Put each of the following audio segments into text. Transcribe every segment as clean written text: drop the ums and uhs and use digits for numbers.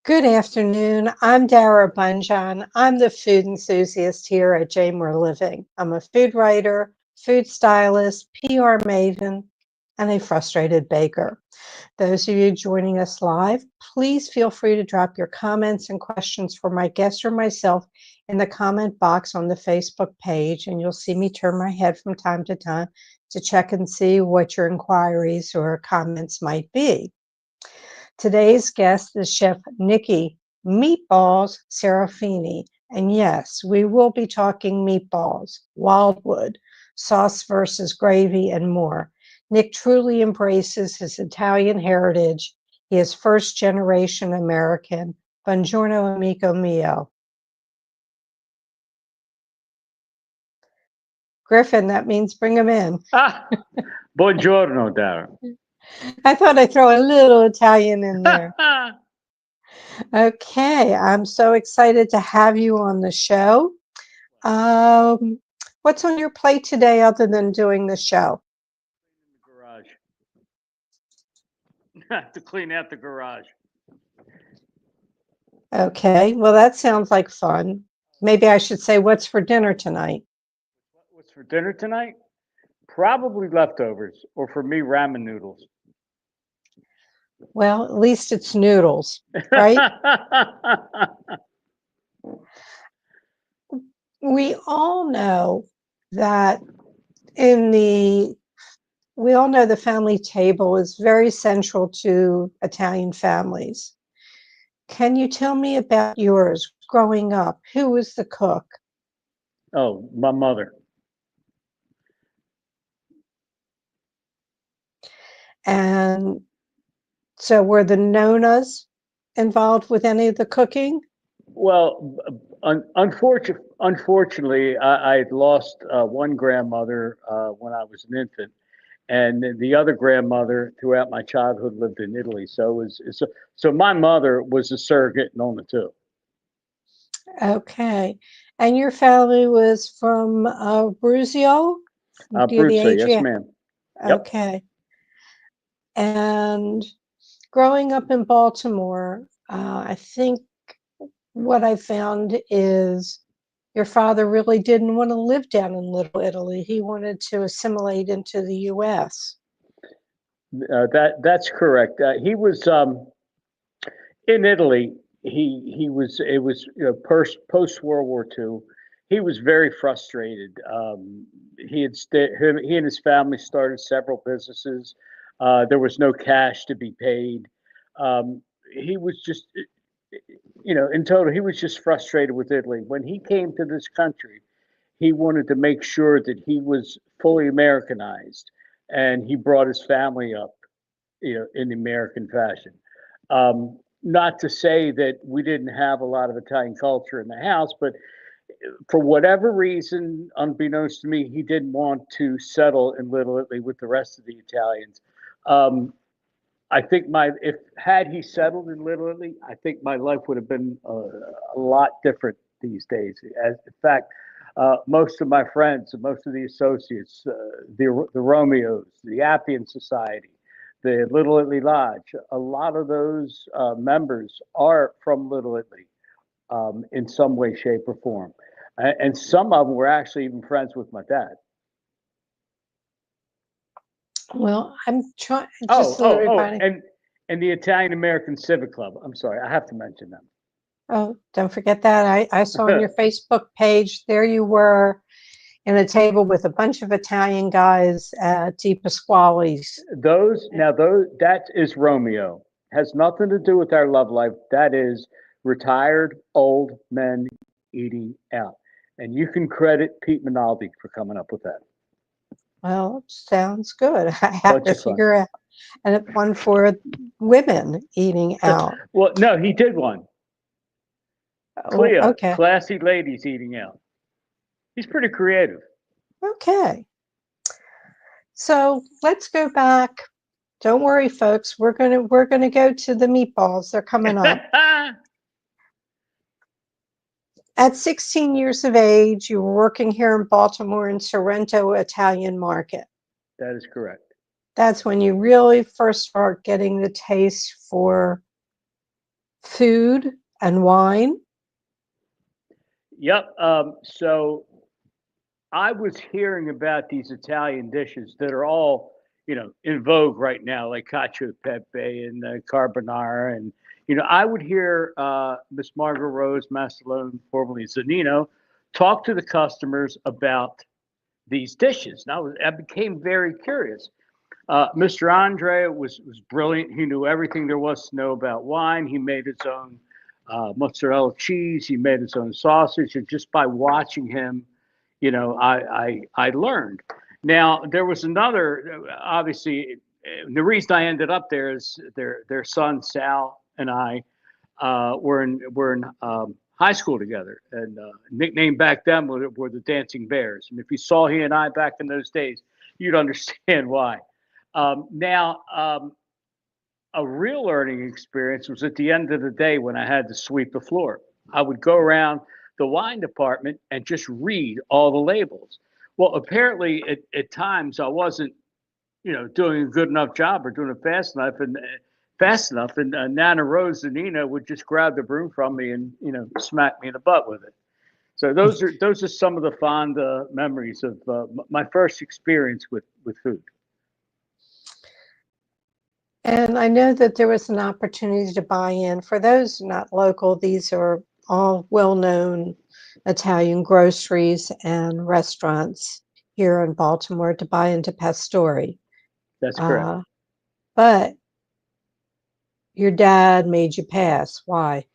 Good afternoon. I'm Dara Bunjon. I'm the food enthusiast here at Jamer Living. I'm a food writer, food stylist, PR maven, and a frustrated baker. Those of you joining us live, please feel free to drop your comments and questions for my guest or myself in the comment box on the Facebook page, and you'll see me turn my head from time to check and see what your inquiries or comments might be. Today's guest is Chef Nicky Meatballs Serafini. And yes, we will be talking meatballs, wildwood, sauce versus gravy, and more. Nick truly embraces his Italian heritage. He is first generation American. Buongiorno, amico mio. Griffin, that means bring him in. Buongiorno, Dara. I thought I'd throw a little Italian in there. Okay, I'm so excited to have you on the show. What's on your plate today other than doing the show? The garage. To clean out the garage. Okay, well, that sounds like fun. Maybe I should say, what's for dinner tonight? What's for dinner tonight? Probably leftovers, or for me, ramen noodles. Well, at least it's noodles, right? We all know that we all know the family table is very central to Italian families. Can you tell me about yours growing up? Who was the cook? Oh, my mother. And so were the Nonas involved with any of the cooking? Well, unfortunately, I had lost one grandmother when I was an infant, and the other grandmother throughout my childhood lived in Italy. So my mother was a surrogate on the two. Okay. And your family was from Bruzio? Near the Abruzzo, yes, Adriatic? ma'am. Yep. Okay. And growing up in Baltimore, I think what I found is your father really didn't want to live down in Little Italy. He wanted to assimilate into the U.S. That's correct. He was in Italy. He was it was post World War II. He was very frustrated. He and his family started several businesses. There was no cash to be paid. He was just in total, he was just frustrated with Italy. When he came to this country, he wanted to make sure that he was fully Americanized, and he brought his family up, in the American fashion. Not to say that we didn't have a lot of Italian culture in the house, but for whatever reason, unbeknownst to me, he didn't want to settle in Little Italy with the rest of the Italians. Um, I think if had he settled in Little Italy, I think my life would have been a lot different these days. As in fact, most of my friends, most of the associates, the Romeos, the Appian Society, the Little Italy Lodge, a lot of those members are from Little Italy in some way, shape, or form, and some of them were actually even friends with my dad. Well, I'm trying Oh, just oh, oh, everybody. and the Italian American Civic Club. I'm sorry, I have to mention them. Oh, don't forget that. I saw on your Facebook page, there you were in a table with a bunch of Italian guys at Di Pasquale's. That is Romeo. Has nothing to do with our love life. That is retired old men eating out. And you can credit Pete Minaldi for coming up with that. Well, sounds good. I have Bunch to of fun. figure out and one for women eating out. Well, no, he did one. Oh, Cleo, okay. classy ladies eating out. He's pretty creative. Okay. So let's go back. Don't worry, folks. We're gonna go to the meatballs. They're coming up. At 16 years of age, you were working here in Baltimore in Sorrento Italian Market. That is correct. That's when you really first start getting the taste for food and wine. Yep. So I was hearing about these Italian dishes that are all, in vogue right now, like cacio e pepe and carbonara. And, I would hear Miss Margot Rose Mastellone, formerly Zanino, talk to the customers about these dishes. And I became very curious. Mr. Andre was brilliant. He knew everything there was to know about wine. He made his own mozzarella cheese. He made his own sausage. And just by watching him, I learnred. Now there was another. Obviously, the reason I ended up there is their son Sal and I were in high school together, and nickname back then were the Dancing Bears. And if you saw he and I back in those days, you'd understand why. Now, a real learning experience was at the end of the day when I had to sweep the floor. I would go around the wine department and just read all the labels. Well, apparently at times I wasn't, doing a good enough job or doing it fast enough. And Nana Rose and Nina would just grab the broom from me and, smack me in the butt with it. So those are some of the fond memories of my first experience with food. And I know that there was an opportunity to buy in. For those not local, these are all well-known Italian groceries and restaurants here in Baltimore to buy into Pastori. That's correct. But your dad made you pass. Why?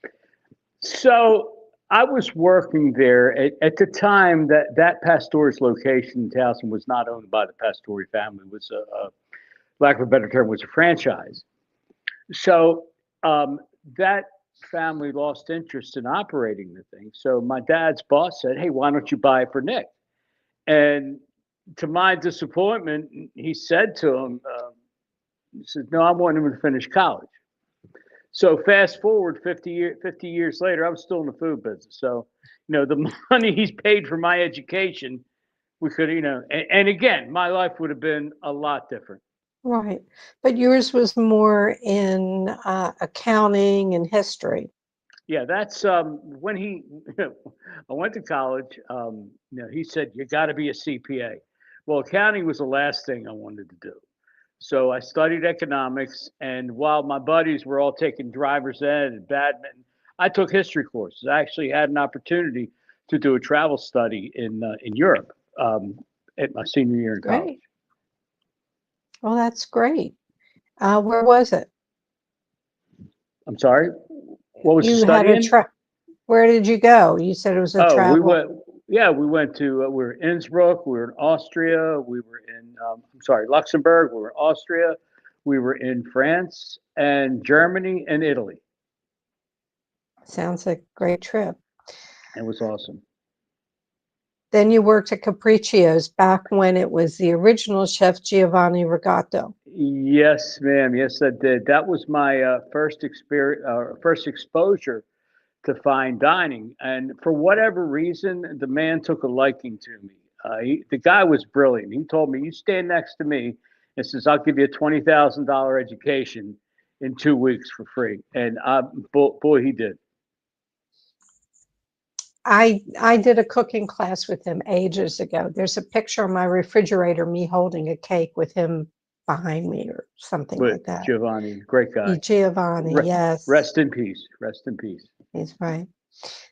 So I was working there at the time that Pastori's location in Towson was not owned by the Pastori family. It was lack of a better term, was a franchise. So that family lost interest in operating the thing. So my dad's boss said, "Hey, why don't you buy it for Nick?" And to my disappointment, he said to him, he said, "No, I want him to finish college." So fast forward 50 years later, I was still in the food business. So, the money he's paid for my education, we could, and again, my life would have been a lot different. Right. But yours was more in accounting and history. Yeah, that's when I went to college. He said you got to be a CPA. Well, accounting was the last thing I wanted to do. So I studied economics, and while my buddies were all taking driver's ed and badminton, I took history courses. I actually had an opportunity to do a travel study in Europe at my senior year in college. Great. Well, that's great. Where was it? I'm sorry, what was the You study had in? Where did you go? You said it was a Oh, we travel. went. Yeah, we went to. We were in Innsbruck. We were in Austria. We were in. I'm sorry, Luxembourg. We were in Austria. We were in France and Germany and Italy. Sounds like a great trip. It was awesome. Then you worked at Capriccio's back when it was the original chef Giovanni Regato. Yes, ma'am. Yes, I did. That was my first experience, first exposure to fine dining, and for whatever reason, the man took a liking to me. The guy was brilliant. He told me, "You stand next to me," and says, "I'll give you a $20,000 education in 2 weeks for free." And boy, he did. I did a cooking class with him ages ago. There's a picture on my refrigerator, me holding a cake with him behind me or something But like that. Giovanni, great guy. Giovanni, yes. Rest in peace. Rest in peace. He's right.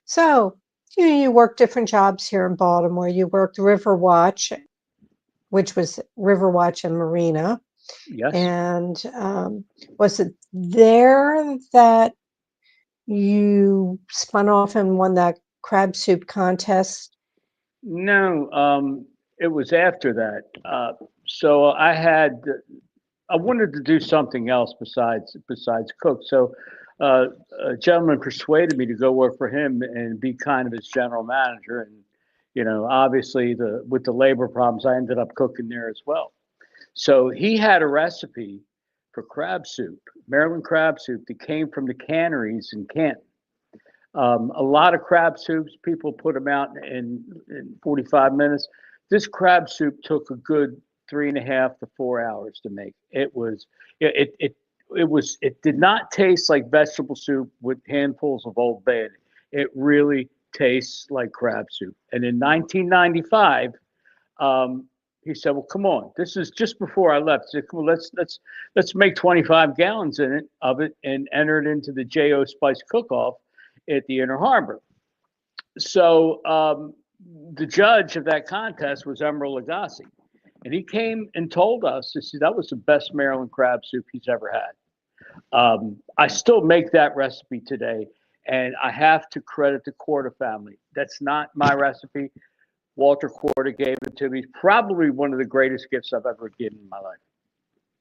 So, you worked different jobs here in Baltimore. You worked River Watch, which was River Watch and Marina. Yes. And was it there that you spun off and won that crab soup contest? No, it was after that. So I wanted to do something else besides cook. So a gentleman persuaded me to go work for him and be kind of his general manager. And obviously with the labor problems, I ended up cooking there as well. So he had a recipe for crab soup, Maryland crab soup, that came from the canneries in Canton. A lot of crab soups, people put them out in 45 minutes. This crab soup took a good 3.5 to 4 hours to make. It was, it did not taste like vegetable soup with handfuls of Old Bay in it. It really tastes like crab soup. And in 1995, he said, "Well, come on. This is just before I left. He said, come on, let's make 25 gallons of it and enter it into the J.O. Spice Cook-Off at the Inner Harbor." So the judge of that contest was Emeril Lagasse, and he came and told us, that was the best Maryland crab soup he's ever had. I still make that recipe today, and I have to credit the Corda family. That's not my recipe. Walter Corda gave it to me. Probably one of the greatest gifts I've ever given in my life.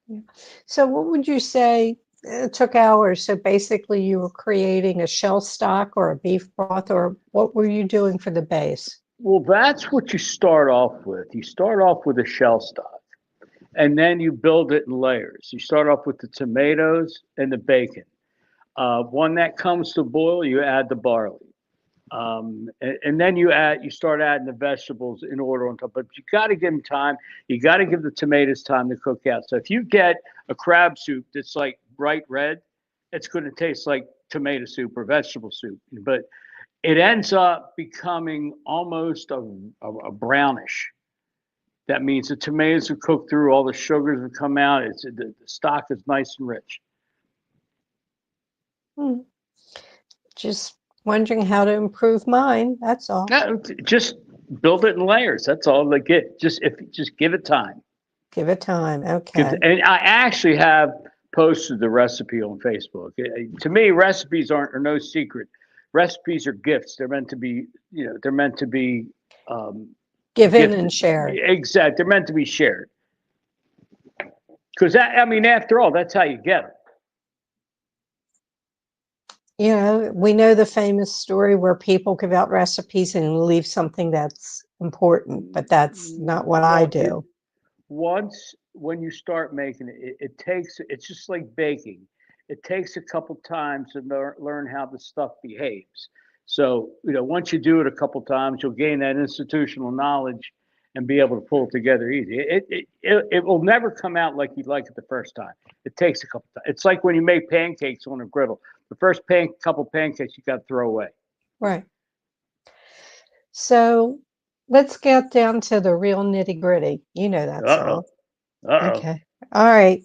Yeah. So what would you say? It took hours. So basically you were creating a shell stock or a beef broth, or what were you doing for the base? Well, that's what you start off with. You start off with a shell stock, and then you build it in layers. You start off with the tomatoes and the bacon. When that comes to boil, you add the barley. And then you start adding the vegetables in order on top. But you got to give them time. You got to give the tomatoes time to cook out. So if you get a crab soup that's like bright red, it's going to taste like tomato soup or vegetable soup. But it ends up becoming almost a brownish. That means the tomatoes will cook through, all the sugars will come out. The stock is nice and rich. Just wondering how to improve mine. That's all. Yeah, just build it in layers. That's all. Like just give it time. Give it time. Okay. And I actually have posted the recipe on Facebook. To me, recipes are no secret. Recipes are gifts. They're meant to be, they're meant to be given and shared. Exactly. They're meant to be shared. Because after all, that's how you get them. We know the famous story where people give out recipes and leave something that's important, but that's not what I do. When you start making it, it's just like baking. It takes a couple times to learn how the stuff behaves. So, once you do it a couple times, you'll gain that institutional knowledge and be able to pull it together easy. It will never come out like you'd like it the first time. It takes a couple times. It's like when you make pancakes on a griddle. The first couple pancakes you got to throw away. Right. So let's get down to the real nitty gritty. You know that song. Okay. All right.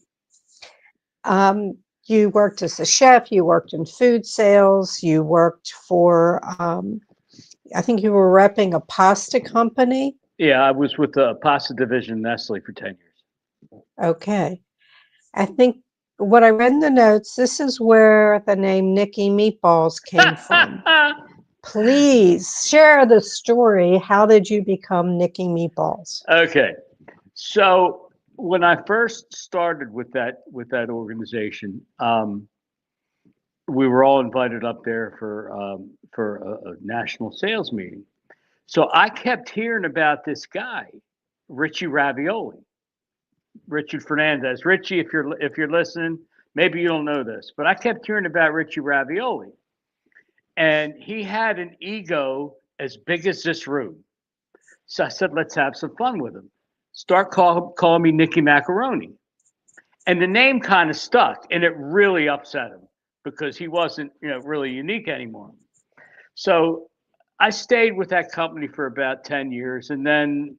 You worked as a chef. You worked in food sales. You worked for, I think you were repping a pasta company. Yeah, I was with the pasta division Nestle for 10 years. Okay. I think what I read in the notes, this is where the name Nicky Meatballs came from. Please share the story. How did you become Nicky Meatballs? Okay. So when I first started with that organization, we were all invited up there for a national sales meeting. So I kept hearing about this guy, Richie Ravioli, Richard Fernandez. Richie, if you're listening, maybe you don't know this, but I kept hearing about Richie Ravioli, and he had an ego as big as this room. So I said, let's have some fun with him. Start calling me Nicky Macaroni. And the name kind of stuck, and it really upset him because he wasn't, really unique anymore. So I stayed with that company for about 10 years, and then,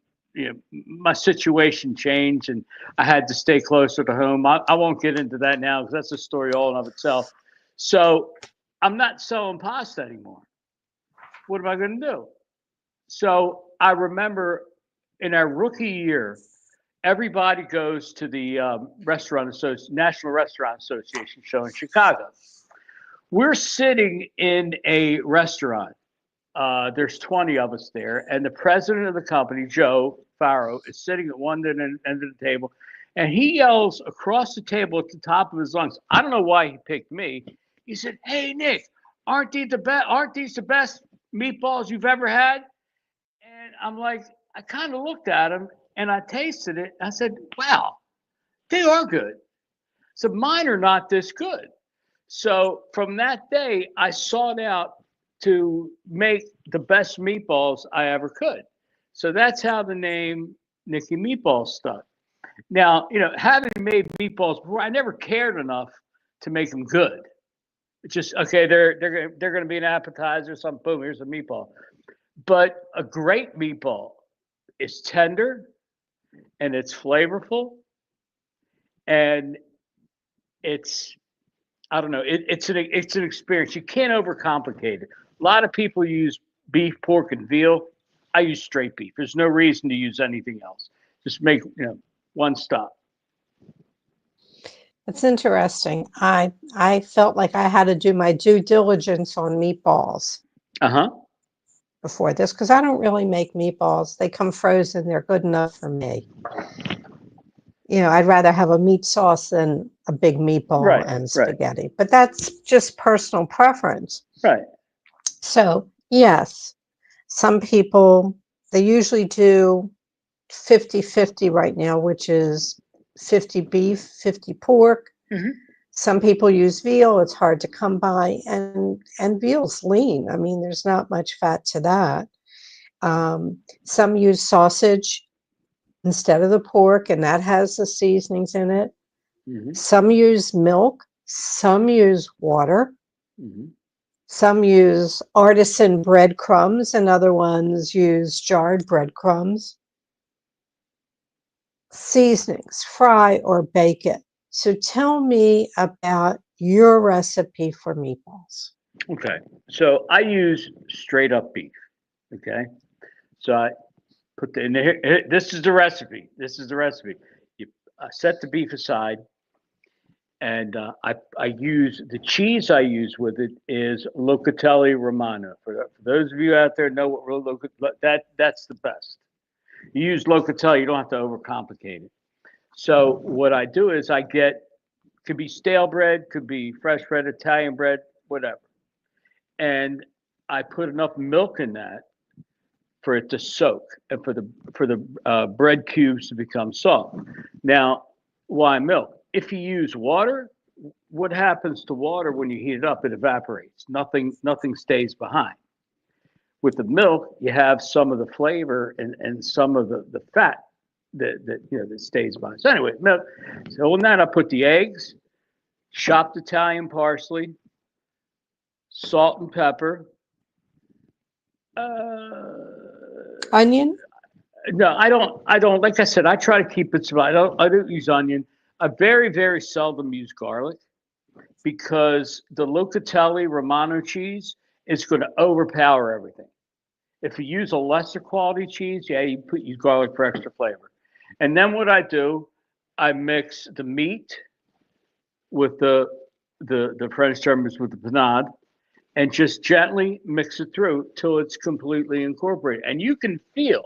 my situation changed, and I had to stay closer to home. I won't get into that now because that's a story all in of itself. So I'm not selling pasta anymore. What am I going to do? So I remember in our rookie year, everybody goes to the National Restaurant Association show in Chicago. We're sitting in a restaurant. There's 20 of us there, and the president of the company, Joe Farrow, is sitting at one end of the table, and he yells across the table at the top of his lungs. I don't know why he picked me. He said, "Hey, Nick, aren't these the best meatballs you've ever had?" And I'm like, I kind of looked at him and I tasted it. I said, "Wow, they are good." So mine are not this good. So from that day, I sought out to make the best meatballs I ever could. So that's how the name Nicky Meatballs stuck. Now, having made meatballs before, I never cared enough to make them good. It's just okay. They're going to be an appetizer. Some boom. Here's a meatball. But a great meatball is tender and it's flavorful and it's I don't know. It's an experience. You can't overcomplicate it. A lot of people use beef, pork, and veal. I use straight beef. There's no reason to use anything else. Just make one stop. It's interesting. I felt like I had to do my due diligence on meatballs before this because I don't really make meatballs. They come frozen. They're good enough for me. I'd rather have a meat sauce than a big meatball and spaghetti. Right. But that's just personal preference. Right. So, yes, some people, they usually do 50-50 right now, which is 50 beef, 50 pork. Mm-hmm. Some people use veal. It's hard to come by. And veal's lean. I mean, there's not much fat to that. Some use sausage instead of the pork, and that has the seasonings in it. Mm-hmm. Some use milk. Some use water. Mm-hmm. Some use artisan breadcrumbs, and other ones use jarred breadcrumbs. Seasonings, fry or bake it. So tell me about your recipe for meatballs. Okay. So I use straight up beef. Okay. So I put in here. This is the recipe. You set the beef aside, and I use the cheese I use with it is Locatelli Romano. For those of you out there know what that's the best. You use Locatelli, you don't have to overcomplicate it. So what I do is could be stale bread, could be fresh bread, Italian bread, whatever, and I put enough milk in that for it to soak and for the bread cubes to become soft. Now, why milk? If you use water, what happens to water when you heat it up? It evaporates. Nothing stays behind. With the milk, you have some of the flavor and some of the fat that stays behind. So anyway, milk. So in that, I put the eggs, chopped Italian parsley, salt and pepper. Onion? No, I don't. Like I said, I try to keep it simple. I don't use onion. I very, very seldom use garlic because the Locatelli Romano cheese is going to overpower everything. If you use a lesser quality cheese, you use garlic for extra flavor. And then what I do, I mix the meat with the French term is with the panade, and just gently mix it through till it's completely incorporated. And you can feel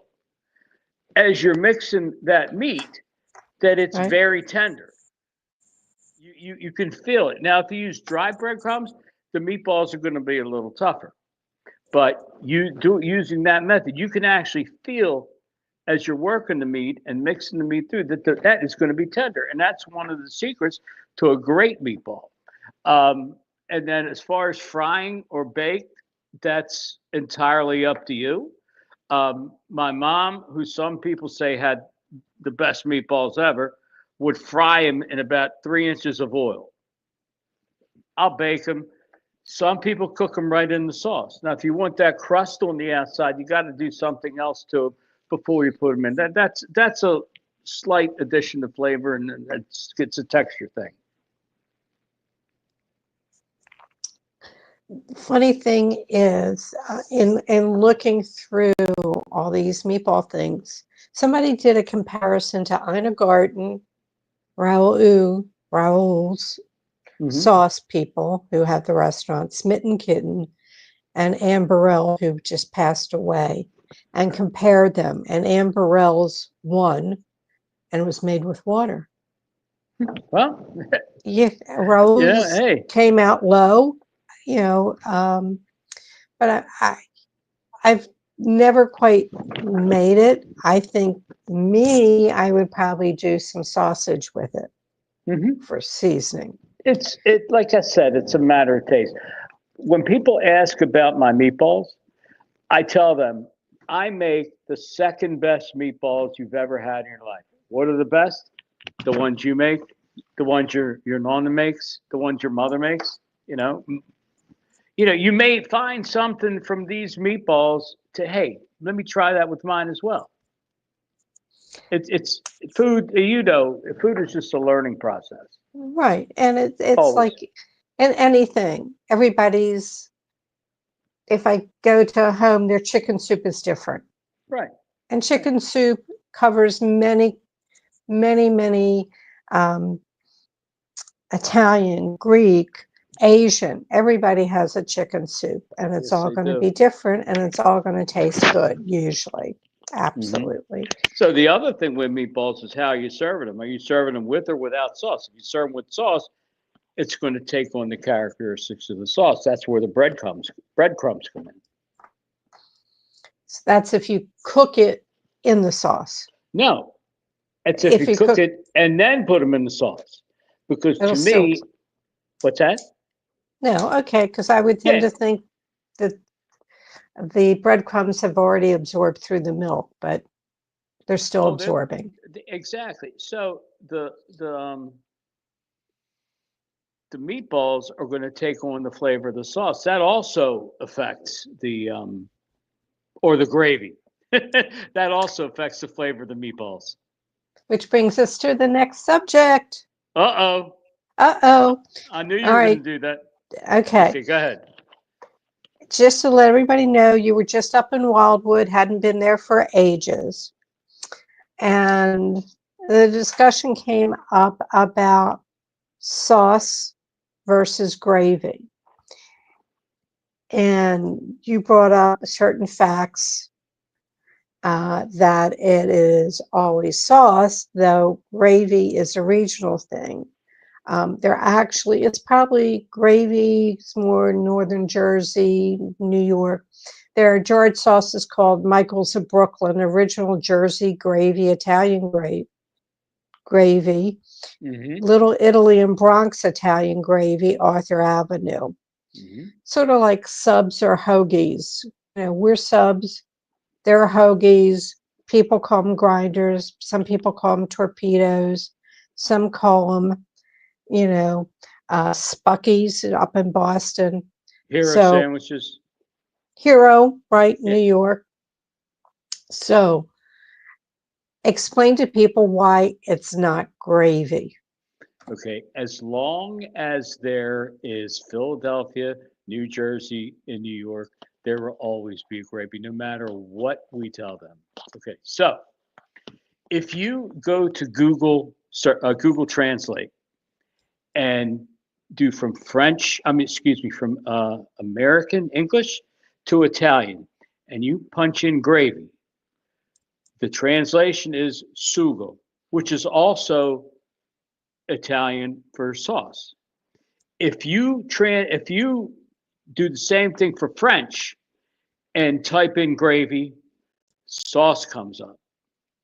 as you're mixing that meat that it's very tender. You can feel it. Now, if you use dry breadcrumbs, the meatballs are going to be a little tougher. But using that method, you can actually feel as you're working the meat and mixing the meat through that is going to be tender. And that's one of the secrets to a great meatball. And then as far as frying or baked, that's entirely up to you. My mom, who some people say had the best meatballs ever, would fry them in about 3 inches of oil. I'll bake them. Some people cook them right in the sauce. Now, if you want that crust on the outside, you got to do something else to them before you put them in. That's a slight addition of flavor, and it's a texture thing. Funny thing is, in looking through all these meatball things, somebody did a comparison to Ina Garten, Raoul's sauce people who have the restaurant, Smitten Kitten, and Anne Burrell, who just passed away, and compared them. And Anne Burrell's won, and it was made with water. Well, Raoul's came out low, but I've never quite made it. I think I would probably do some sausage with it for seasoning. It's like I said, it's a matter of taste. When people ask about my meatballs, I tell them I make the second best meatballs you've ever had in your life. What are the best? The ones you make. the ones your nonna makes, the ones your mother makes. You may find something from these meatballs to, hey, let me try that with mine as well. It's food. Food is just a learning process. Right. And it's Always. like in anything, if I go to a home, their chicken soup is different. Right. And chicken soup covers many, many, many Italian, Greek, Asian. Everybody has a chicken soup, and it's all going to be different, and it's all going to taste good, usually. Absolutely. So the other thing with meatballs is how you serving them. Are you serving them with or without sauce? If you serve them with sauce, it's going to take on the characteristics of the sauce. That's where the breadcrumbs come in. So that's if you cook it in the sauce. No, it's if you cook it and then put them in the sauce. Because to me, what's that? No, okay, because I would tend to think that the breadcrumbs have already absorbed through the milk, but they're still absorbing. Exactly. So the meatballs are going to take on the flavor of the sauce. That also affects or the gravy. That also affects the flavor of the meatballs. Which brings us to the next subject. Uh-oh. Uh-oh. I knew you were going to do that. Okay, go ahead. Just to let everybody know, you were just up in Wildwood, hadn't been there for ages. And the discussion came up about sauce versus gravy. And you brought up certain facts that it is always sauce, though gravy is a regional thing. It's probably gravy, it's more Northern Jersey, New York. There are jarred sauces called Michael's of Brooklyn, original Jersey gravy, Italian gravy, Little Italy and Bronx Italian gravy, Arthur Avenue. Sort of like subs or hoagies. We're subs, they're hoagies. People call them grinders. Some people call them torpedoes. Some call them Spuckies up in Boston. Hero sandwiches. Hero, right, New York. So explain to people why it's not gravy. Okay, as long as there is Philadelphia, New Jersey, and New York, there will always be gravy, no matter what we tell them. Okay, so if you go to Google Translate and do from American English to Italian, and you punch in gravy, the translation is sugo, which is also Italian for sauce. If you do the same thing for French and type in gravy, sauce comes up.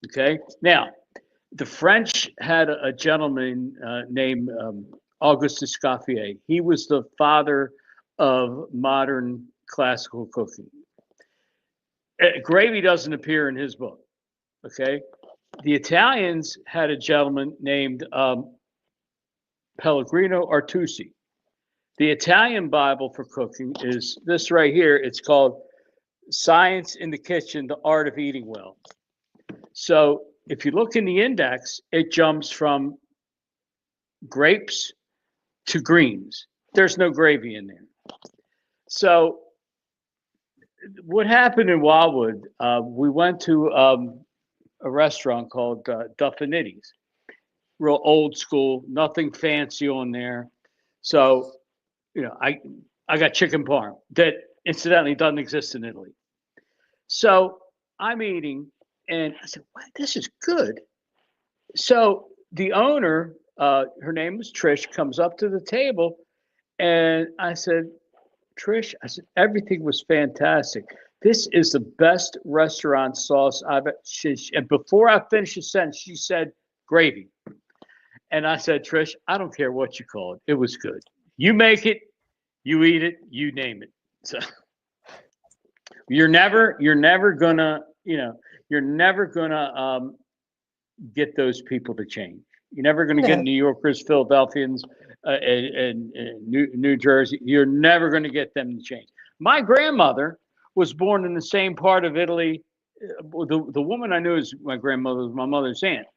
Okay. Now, the French had a gentleman named Auguste Escoffier. He was the father of modern classical cooking. Gravy doesn't appear in his book. Okay. The Italians had a gentleman named Pellegrino Artusi. The Italian Bible for cooking is this right here. It's called Science in the Kitchen, the Art of Eating Well. So if you look in the index, it jumps from grapes to greens. There's no gravy in there. So what happened in Wildwood, we went to a restaurant called Duffinitti's. Real old school, nothing fancy on there. So, I got chicken parm that incidentally doesn't exist in Italy. So I'm eating and I said, wow, this is good. So the owner, her name was Trish, comes up to the table and I said, Trish, everything was fantastic. This is the best restaurant sauce I've ever. And before I finished the sentence, she said, gravy. And I said, Trish, I don't care what you call it. It was good. You make it, you eat it, you name it. So you're never gonna get those people to change. You're never going to get No. New Yorkers, Philadelphians, and New Jersey. You're never going to get them to change. My grandmother was born in the same part of Italy. The woman I knew as my grandmother was my mother's aunt.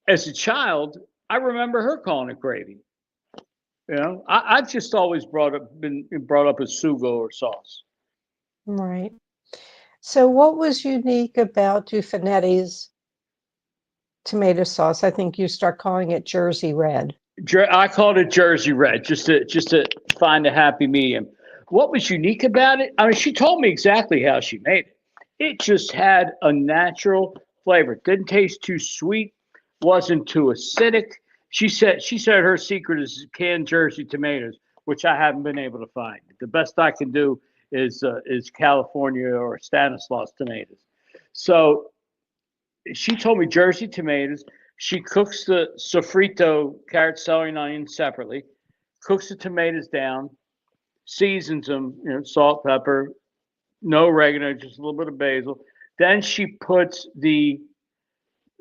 As a child, I remember her calling it gravy. I've just always been brought up as sugo or sauce. Right. So what was unique about Dufanetti's tomato sauce? I think you start calling it Jersey Red. I called it Jersey Red, just to find a happy medium. What was unique about it? I mean, she told me exactly how she made it. It just had a natural flavor. It didn't taste too sweet, wasn't too acidic. She said her secret is canned Jersey tomatoes, which I haven't been able to find. The best I can do is California or Stanislaus tomatoes. So she told me Jersey tomatoes. She cooks the sofrito, carrot, celery, and onion separately, cooks the tomatoes down, seasons them, salt, pepper, no oregano, just a little bit of basil. Then she puts the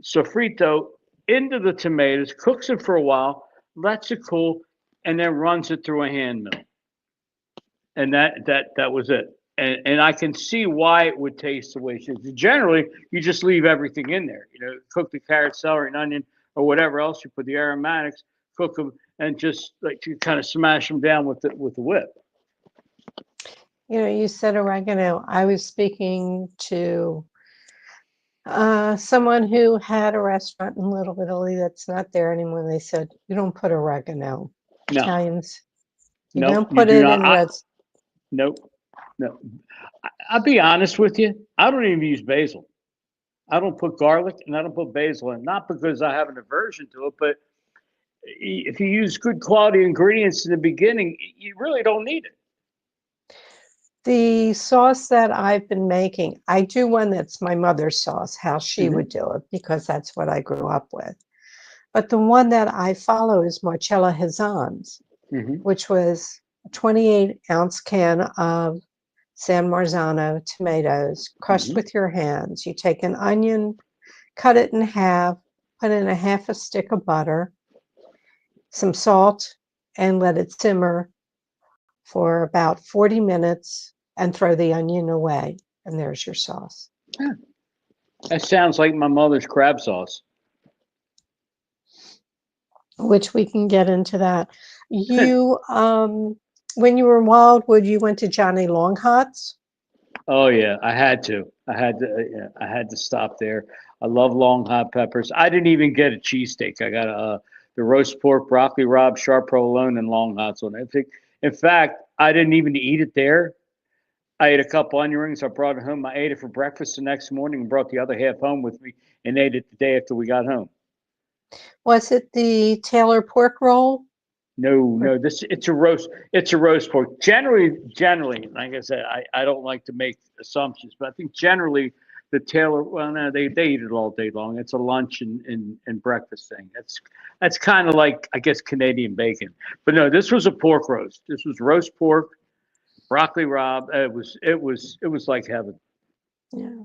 sofrito into the tomatoes, cooks it for a while, lets it cool, and then runs it through a hand mill. And that was it. And I can see why it would taste the way it should. Generally, you just leave everything in there. Cook the carrot, celery, and onion, or whatever else you put the aromatics, cook them, and just like you kind of smash them down with the whip. You said oregano. I was speaking to someone who had a restaurant in Little Italy that's not there anymore. They said, you don't put oregano. No, Italians, you nope, don't you put do it not. in reds. Nope, no. I'll be honest with you. I don't even use basil. I don't put garlic and I don't put basil in. Not because I have an aversion to it, but if you use good quality ingredients in the beginning, you really don't need it. The sauce that I've been making, I do one that's my mother's sauce, how she would do it, because that's what I grew up with. But the one that I follow is Marcella Hazan's, which was a 28-ounce can of San Marzano tomatoes crushed with your hands. You take an onion, cut it in half, put in a half a stick of butter, some salt, and let it simmer for about 40 minutes and throw the onion away. And there's your sauce. Yeah. That sounds like my mother's crab sauce. Which we can get into that. You, when you were in Wildwood, you went to Johnny Longhot's? Oh yeah, I had to. I had to stop there. I love long hot peppers. I didn't even get a cheesesteak. I got the roast pork, broccoli rabe, sharp provolone, and long hots on it. In fact, I didn't even eat it there. I ate a couple onion rings. I brought it home. I ate it for breakfast the next morning and brought the other half home with me and ate it the day after we got home. Was it the Taylor pork roll? No, it's a roast. It's a roast pork. Generally, like I said, I don't like to make assumptions, but I think generally the Taylor. Well, no, they eat it all day long. It's a lunch and breakfast thing. That's kind of like, I guess, Canadian bacon. But no, this was a pork roast. This was roast pork, broccoli rabe. It was like heaven. Yeah.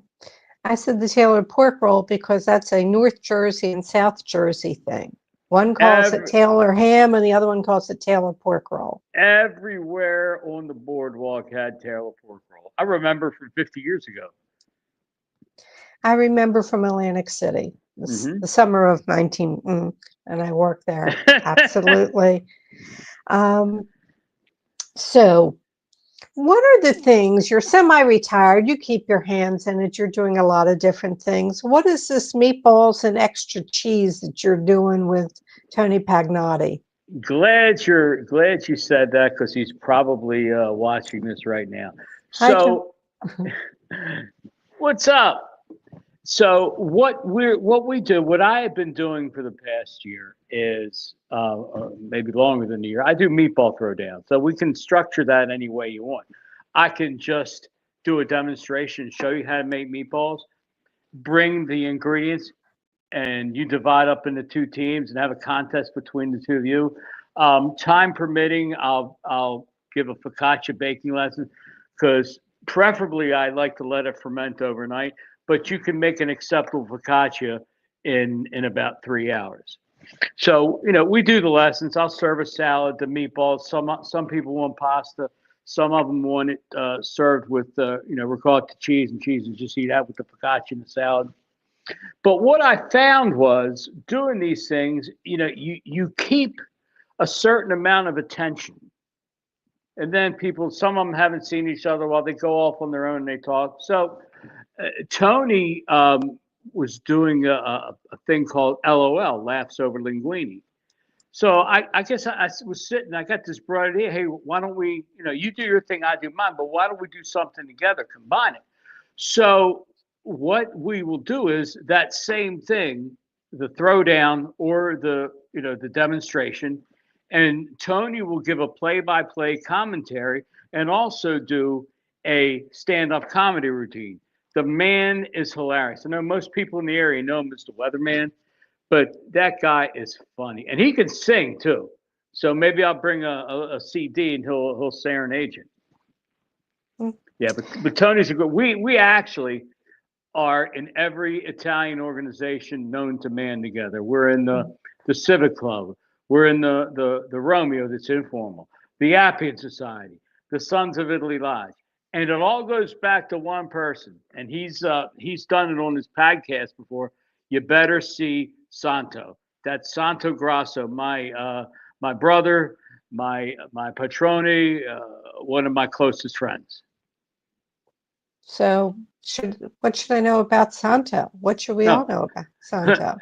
I said the Taylor pork roll because that's a North Jersey and South Jersey thing. One calls it Taylor ham and the other one calls it Taylor pork roll. Everywhere on the boardwalk had Taylor pork roll. I remember from 50 years ago. I remember from Atlantic City, the summer of 19, and I worked there. Absolutely. So what are the things, you're semi-retired, you keep your hands in it, you're doing a lot of different things. What is this meatballs and extra cheese that you're doing with Tony Pagnotti? Glad you said that because he's probably watching this right now. Hi, So, what's up? So what we do, what I have been doing for the past year is maybe longer than a year. I do meatball throwdown, so we can structure that any way you want. I can just do a demonstration, show you how to make meatballs, bring the ingredients, and you divide up into two teams and have a contest between the two of you. Time permitting, I'll give a focaccia baking lesson because preferably I like to let it ferment overnight. But you can make an acceptable focaccia in about 3 hours. So, you know, we do the lessons. I'll serve a salad, the meatballs. Some people want pasta. Some of them want it served with, you know, ricotta cheese and cheese, and just eat that with the focaccia and the salad. But what I found was doing these things, you know, you keep a certain amount of attention. And then people, some of them haven't seen each other while they go off on their own and they talk. So Tony was doing a thing called LOL, laughs over linguine. So I guess I was sitting, I got this bright idea. Hey, why don't we, you know, you do your thing, I do mine, but why don't we do something together, combine it? So what we will do is that same thing, the throwdown or the, you know, the demonstration, and Tony will give a play-by-play commentary and also do a stand-up comedy routine. The man is hilarious. I know most people in the area know him as the weatherman, but that guy is funny, and he can sing too. So maybe I'll bring a CD and he'll serenade you. Mm. Yeah, but Tony's a good. We actually are in every Italian organization known to man together. We're in the Civic Club. We're in the Romeo, that's informal, the Appian Society, the Sons of Italy Lodge, and it all goes back to one person. And he's done it on his podcast before. You better see Santo. That's Santo Grasso, my brother, my patrone, one of my closest friends. So what should I know about Santo? What should we all know about Santo?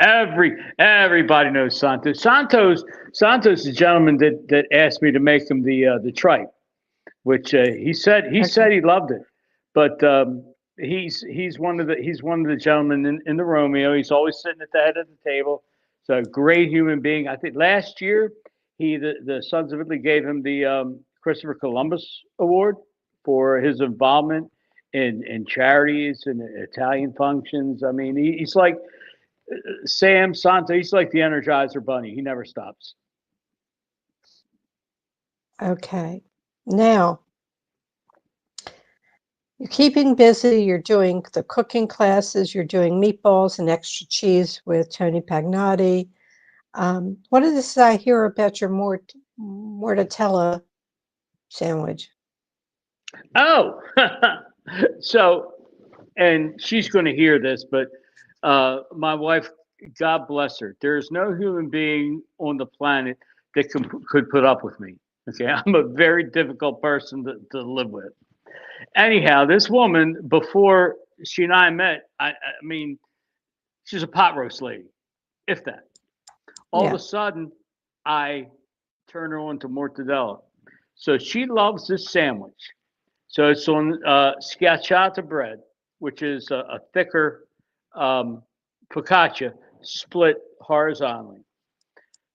Everybody knows Santo. Santo's the gentleman that asked me to make him the tripe, which he said he loved it, but he's one of the gentlemen in the Romeo. He's always sitting at the head of the table. So a great human being. I think last year the Sons of Italy gave him the Christopher Columbus Award for his involvement in charities and Italian functions. I mean, he's like Sam Santo. He's like the Energizer Bunny. He never stops. Okay. Now, you're keeping busy. You're doing the cooking classes. You're doing meatballs and extra cheese with Tony Pagnotti. What is this I hear about your mortadella sandwich? Oh, so, and she's going to hear this, but my wife, God bless her, there's no human being on the planet that could put up with me. Okay, I'm a very difficult person to live with. Anyhow, this woman, before she and I met, I mean, she's a pot roast lady, if that. All of Yeah. a sudden, I turn her on to mortadella. So she loves this sandwich. So it's on schiacciata bread, which is a thicker focaccia split horizontally.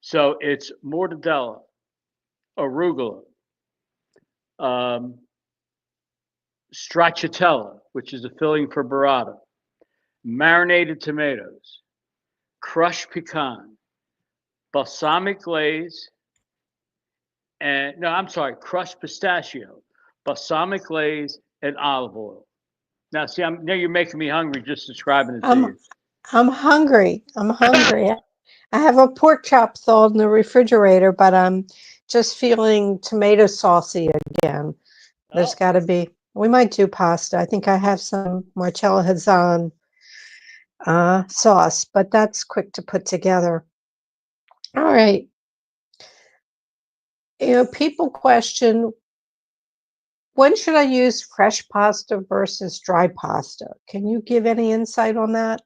So it's mortadella, arugula, um, stracciatella, which is a filling for burrata, marinated tomatoes, crushed pecan, balsamic glaze, and no, I'm sorry, crushed pistachio, balsamic glaze, and olive oil. Now, see, now you're making me hungry just describing it to you. I'm hungry. I'm hungry. I have a pork chop thawed in the refrigerator, but I'm just feeling tomato saucy again. There's got to be. We might do pasta. I think I have some Marcella Hazan sauce, but that's quick to put together. All right. You know, people question, when should I use fresh pasta versus dry pasta? Can you give any insight on that?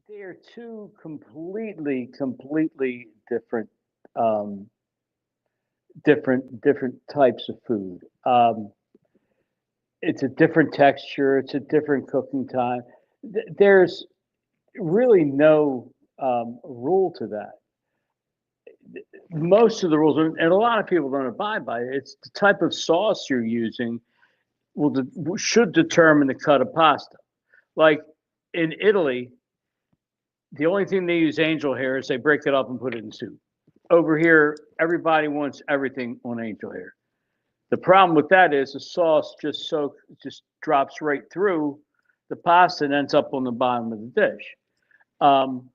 They are two completely different, um, different types of food. It's a different texture. It's a different cooking time. There's really no rule to that. Most of the rules, and a lot of people don't abide by it. It's the type of sauce you're using should determine the cut of pasta. Like in Italy, the only thing they use angel hair is they break it up and put it in soup. Over here, everybody wants everything on angel hair. The problem with that is the sauce just drops right through the pasta and ends up on the bottom of the dish. Um,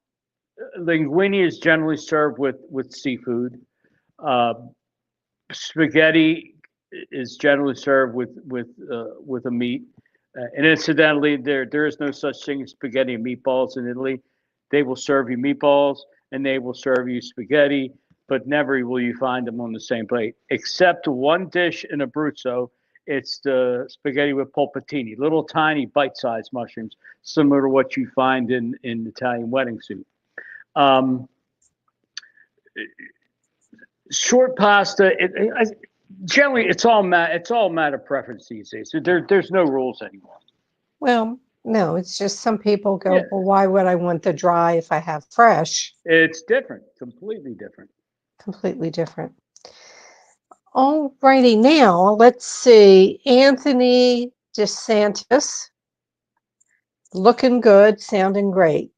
linguine is generally served with seafood. Uh, Spaghetti is generally served with a meat. And incidentally, there is no such thing as spaghetti and meatballs in Italy. They will serve you meatballs and they will serve you spaghetti, but never will you find them on the same plate, except one dish in Abruzzo. It's the spaghetti with polpettini, little tiny bite-sized mushrooms, similar to what you find in Italian wedding soup. Um, Short pasta, generally it's all matter of preference these days. So there's no rules anymore. Well, no, it's just some people Yeah, go, well, why would I want the dry if I have fresh? it's different, completely different. Completely different. All righty, now let's see. Anthony DeSantis, looking good, sounding great.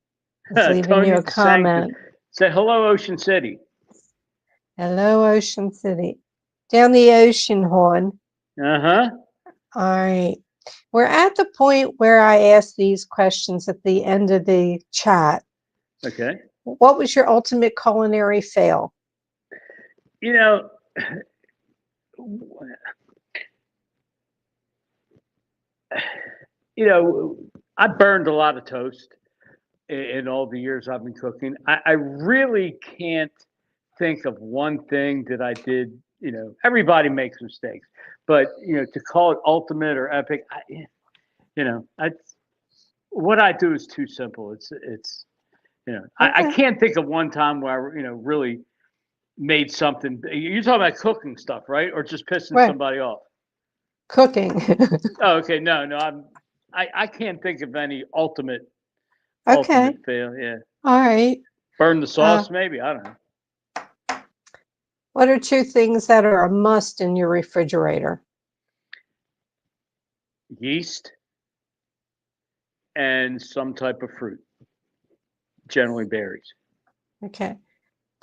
He's leaving you Tony a DeSantis, comment. say hello, Ocean City. Hello, Ocean City. Down the ocean, Horn. Uh-huh. All right. We're at the point where I ask these questions at the end of the chat. Okay. What was your ultimate culinary fail? You know, I burned a lot of toast in all the years I've been cooking. I really can't think of one thing that I did. Everybody makes mistakes, but to call it ultimate or epic, I what I do is too simple. I Okay. can't think of one time where I really made something. You're talking about cooking stuff, right? Or just pissing Right. somebody off? Cooking. Oh, okay. No, I can't think of any ultimate Okay. fail. Yeah. All right. Burn the sauce, maybe. I don't know. What are two things that are a must in your refrigerator? Yeast and some type of fruit, generally berries. Okay.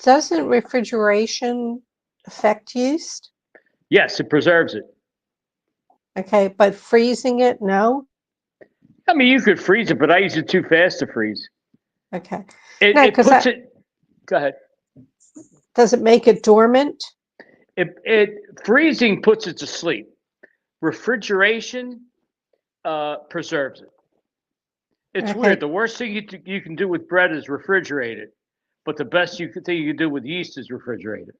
Doesn't refrigeration affect yeast? Yes, it preserves it. Okay, but freezing it, no? I mean, you could freeze it, but I use it too fast to freeze. Okay. It, No, it because puts it. Go ahead. does it make it dormant? It freezing puts it to sleep. Refrigeration preserves it. It's Okay. weird. The worst thing you can do with bread is refrigerate it, but the best thing you can do with yeast is refrigerate it.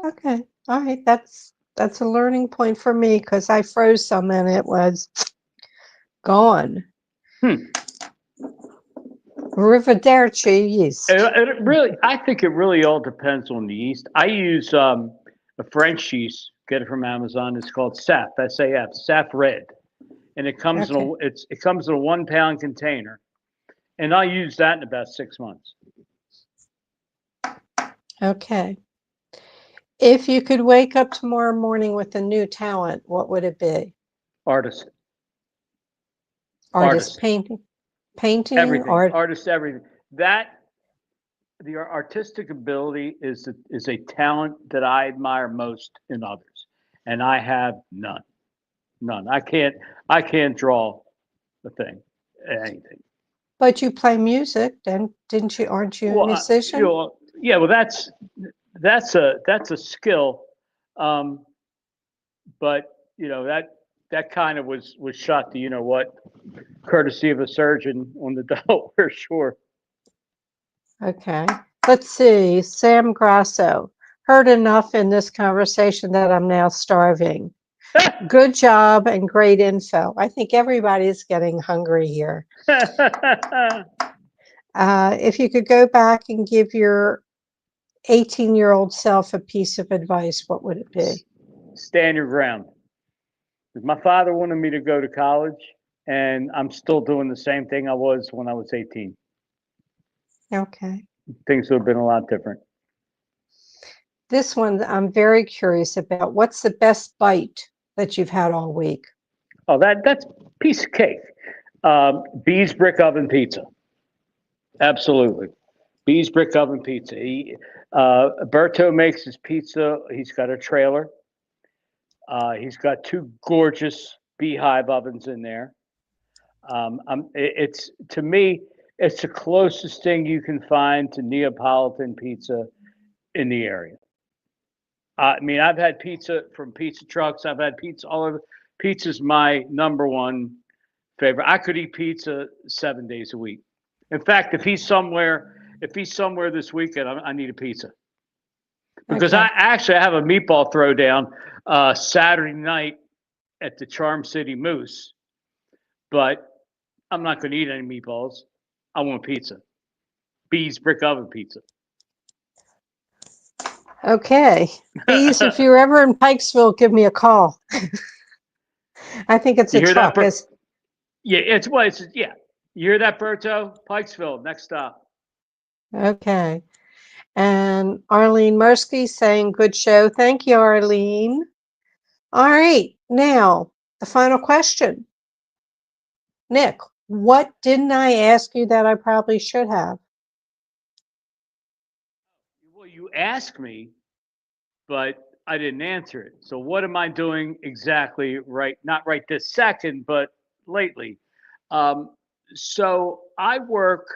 Okay. All right. That's a learning point for me because I froze some and it was gone. Hmm. Arrivederci yeast. I think it really all depends on the yeast. I use a French yeast. Get it from Amazon. It's called SAF, SAF, SAF Red, and it comes Okay. it comes in a 1 pound container, and I use that in about 6 months. Okay. If you could wake up tomorrow morning with a new talent, what would it be? Artist, Artist, painting, everything. art. Artist, everything. The artistic ability is a talent that I admire most in others, and I have none. None. I can't draw a thing, anything. But you play music, then didn't you? Aren't you a Well, musician? yeah. Well, that's a skill, um, but that kind of was shot to what, courtesy of a surgeon on the Delaware shore. Okay. Let's see. Sam Grasso. Heard enough in this conversation that I'm now starving. Good job and great info. I think everybody's getting hungry here. If you could go back and give your 18-year-old self a piece of advice, what would it be? Stand your ground. My father wanted me to go to college, and I'm still doing the same thing I was when I was 18. Okay. Things would have been a lot different. This one I'm very curious about. What's the best bite that you've had all week? Oh, that's piece of cake. Bees brick oven pizza. Absolutely. Bees brick oven pizza. Berto makes his pizza. He's got a trailer. He's got two gorgeous beehive ovens in there. It's to me, It's the closest thing you can find to Neapolitan pizza in the area. I mean, I've had pizza from pizza trucks. I've had pizza all over. Pizza's my number one favorite. I could eat pizza 7 days a week. In fact, if he's somewhere this weekend, I need a pizza because Okay. I have a meatball throwdown Saturday night at the Charm City Moose, but I'm not going to eat any meatballs. I want pizza. Bees brick oven pizza. Okay. Bees, if you're ever in Pikesville, give me a call. I think it's You a hear that? truck. Yeah, yeah. You hear that, Berto? Pikesville, next stop. Okay. And Arlene Mursky saying, good show. Thank you, Arlene. All right. Now, the final question. Nick, what didn't I ask you that I probably should have? Well, you asked me, but I didn't answer it. So what am I doing exactly right? Not right this second, but lately. So I work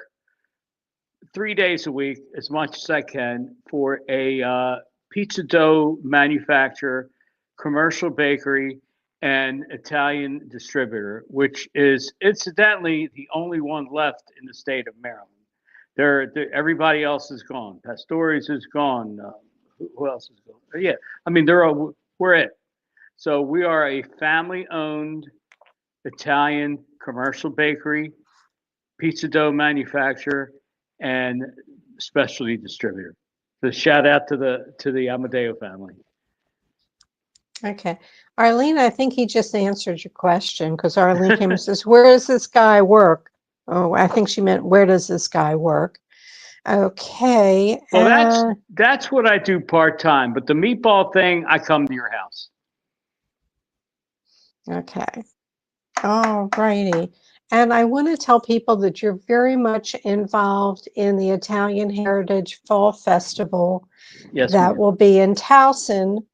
3 days a week as much as I can for a pizza dough manufacturer, commercial bakery, and Italian distributor, which is incidentally the only one left in the state of Maryland. Everybody else is gone. Pastore's is gone. Who else is gone? Yeah, I mean we're it. So we are a family-owned Italian commercial bakery, pizza dough manufacturer, and specialty distributor. So shout out to the Amadeo family. Okay. Arlene, I think he just answered your question because Arlene came and says, where does this guy work? Oh, I think she meant, where does this guy work? Okay. Well, that's what I do part-time, but the meatball thing, I come to your house. Okay. All righty. And I want to tell people that you're very much involved in the Italian Heritage Fall Festival that will be in Towson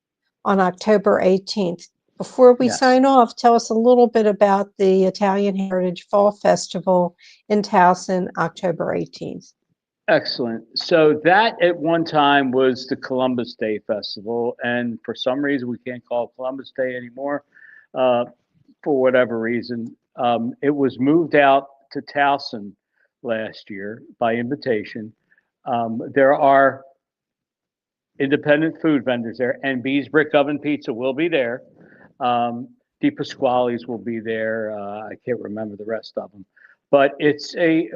on October 18th. Before we sign off, tell us a little bit about the Italian Heritage Fall Festival in Towson, October 18th. Excellent. So that at one time was the Columbus Day Festival, and for some reason we can't call it Columbus Day anymore, for whatever reason. It was moved out to Towson last year by invitation. There are independent food vendors there, and Bees Brick Oven Pizza will be there. Di Pasquale's will be there. I can't remember the rest of them, but it's a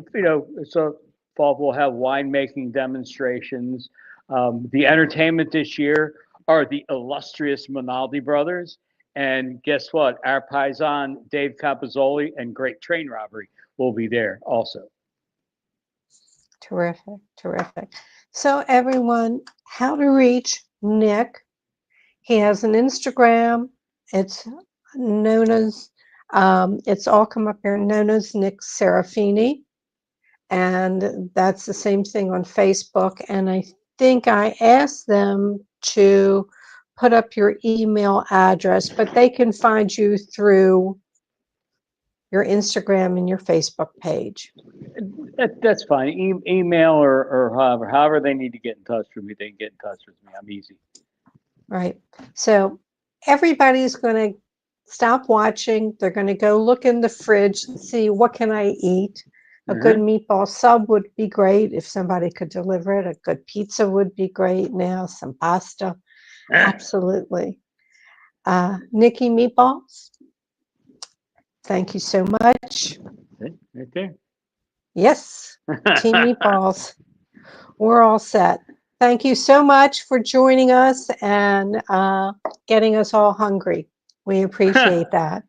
fall. We'll have winemaking demonstrations. The entertainment this year are the illustrious Minaldi brothers, and guess what? Our paisan Dave Capozzoli and Great Train Robbery will be there also. Terrific, terrific. So everyone, how to reach Nick. He has an Instagram. It's known as, it's all come up here, known as Nick Serafini. And that's the same thing on Facebook. And I think I asked them to put up your email address, but they can find you through your Instagram and your Facebook page. That's fine. Email or however they need to get in touch with me, they can get in touch with me. I'm easy. Right. So everybody's going to stop watching. They're going to go look in the fridge and see, what can I eat? A good meatball sub would be great if somebody could deliver it. A good pizza would be great now. Some pasta. Absolutely. Nicky Meatballs, thank you so much. Right there. Yes, Team Meatballs. We're all set. Thank you so much for joining us and getting us all hungry. We appreciate that.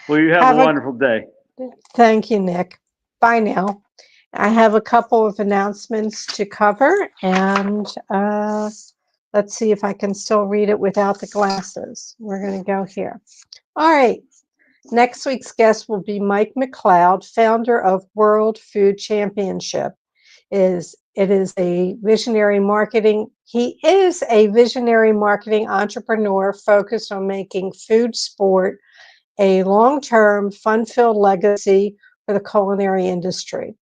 Well, you have a wonderful day. Thank you, Nick. Bye now. I have a couple of announcements to cover, and let's see if I can still read it without the glasses. We're going to go here. All right. Next week's guest will be Mike McLeod, founder of World Food Championship. It is a visionary marketing. He is a visionary marketing entrepreneur focused on making food sport a long-term, fun-filled legacy for the culinary industry.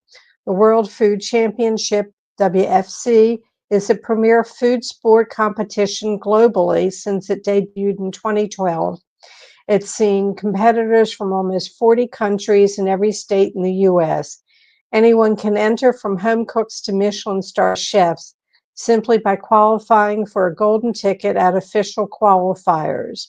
The World Food Championship, WFC, is the premier food sport competition globally since it debuted in 2012. It's seen competitors from almost 40 countries in every state in the U.S. Anyone can enter, from home cooks to Michelin star chefs, simply by qualifying for a golden ticket at official qualifiers.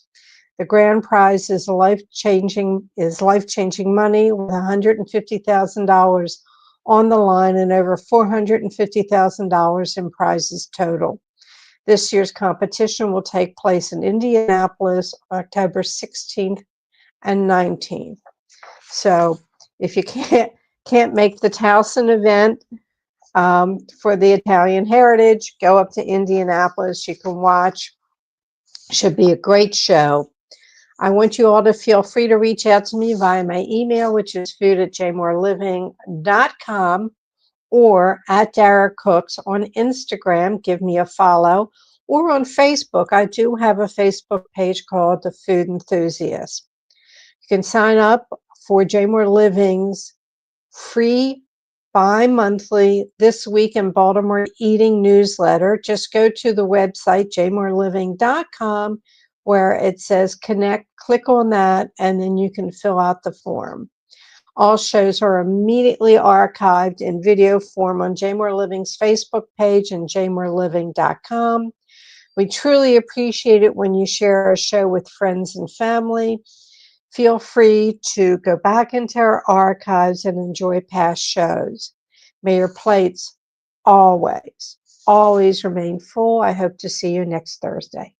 The grand prize is life-changing money, with $150,000 on the line and over $450,000 in prizes total. This year's competition will take place in Indianapolis, October 16th and 19th. So if you can't make the Towson event for the Italian heritage, go up to Indianapolis. You can watch. Should be a great show. I want you all to feel free to reach out to me via my email, which is food@jmoreliving.com, or at Dara Cooks on Instagram. Give me a follow. Or on Facebook. I do have a Facebook page called the Food Enthusiast. You can sign up for J More Living's free bi-monthly This Week in Baltimore Eating newsletter. Just go to the website, jmoreliving.com, where it says connect. Click on that, and then you can fill out the form. All shows are immediately archived in video form on J More Living's Facebook page and jmoreliving.com. We truly appreciate it when you share a show with friends and family. Feel free to go back into our archives and enjoy past shows. May your plates always remain full. I hope to see you next Thursday.